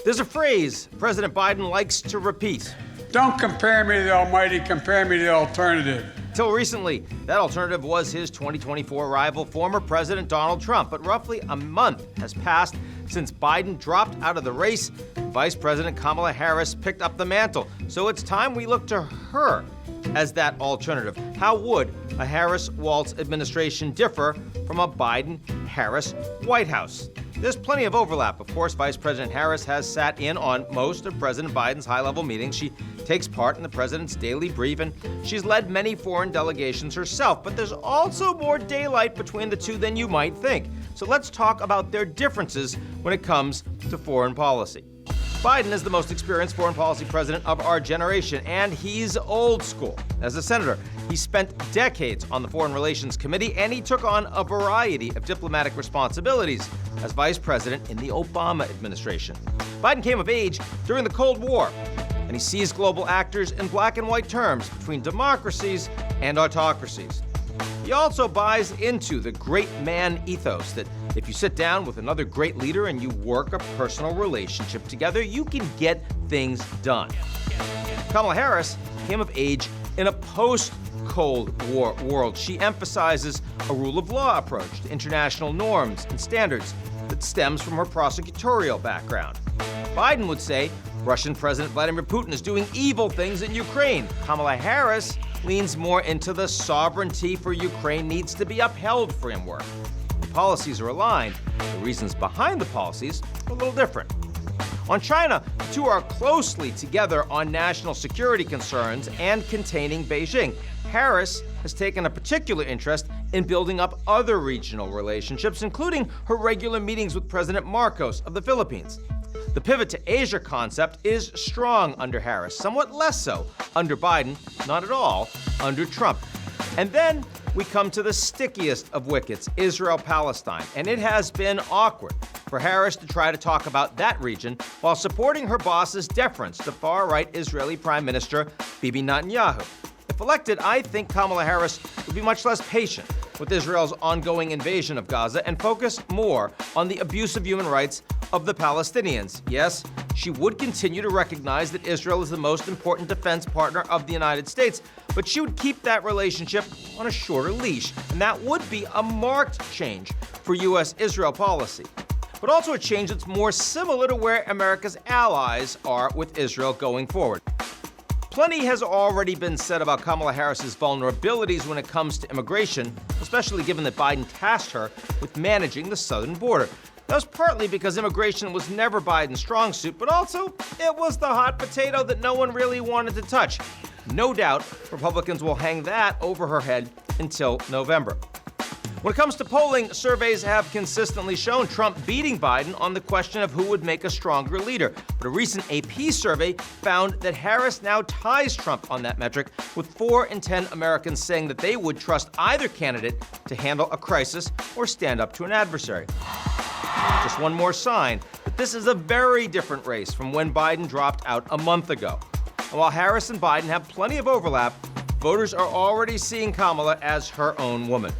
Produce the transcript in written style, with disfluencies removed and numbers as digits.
There's a phrase President Biden likes to repeat. Don't compare me to the almighty, compare me to the alternative. Till recently, that alternative was his 2024 rival, former President Donald Trump. But roughly a month has passed since Biden dropped out of the race. Vice President Kamala Harris picked up the mantle. So it's time we look to her as that alternative. How would a Harris-Walz administration differ from a Biden-Harris White House? There's plenty of overlap. Of course, Vice President Harris has sat in on most of President Biden's high-level meetings. She takes part in the president's daily brief, and she's led many foreign delegations herself. But there's also more daylight between the two than you might think. So let's talk about their differences when it comes to foreign policy. Biden is the most experienced foreign policy president of our generation, and he's old school. As a senator, he spent decades on the Foreign Relations Committee, and he took on a variety of diplomatic responsibilities as vice president in the Obama administration. Biden came of age during the Cold War, and he sees global actors in black and white terms between democracies and autocracies. He also buys into the great man ethos that if you sit down with another great leader and you work a personal relationship together, you can get things done. Kamala Harris came of age in a post-Cold War world. She emphasizes a rule of law approach to international norms and standards that stems from her prosecutorial background. Biden would say Russian President Vladimir Putin is doing evil things in Ukraine. Kamala Harris leans more into the sovereignty for Ukraine needs to be upheld framework. The policies are aligned. The reasons behind the policies are a little different. On China, the two are closely together on national security concerns and containing Beijing. Harris has taken a particular interest in building up other regional relationships, including her regular meetings with President Marcos of the Philippines. The pivot to Asia concept is strong under Harris, somewhat less so under Biden, not at all under Trump. And then we come to the stickiest of wickets, Israel-Palestine, and it has been awkward for Harris to try to talk about that region while supporting her boss's deference to far-right Israeli Prime Minister Bibi Netanyahu. If elected, I think Kamala Harris would be much less patient with Israel's ongoing invasion of Gaza and focus more on the abuse of human rights of the Palestinians. Yes, she would continue to recognize that Israel is the most important defense partner of the United States, but she would keep that relationship on a shorter leash, and that would be a marked change for U.S.-Israel policy, but also a change that's more similar to where America's allies are with Israel going forward. Plenty has already been said about Kamala Harris's vulnerabilities when it comes to immigration, especially given that Biden tasked her with managing the southern border. That was partly because immigration was never Biden's strong suit, but also it was the hot potato that no one really wanted to touch. No doubt Republicans will hang that over her head until November. When it comes to polling, surveys have consistently shown Trump beating Biden on the question of who would make a stronger leader. But a recent AP survey found that Harris now ties Trump on that metric, with 4 in 10 Americans saying that they would trust either candidate to handle a crisis or stand up to an adversary. Just one more sign that this is a very different race from when Biden dropped out a month ago. And while Harris and Biden have plenty of overlap, voters are already seeing Kamala as her own woman.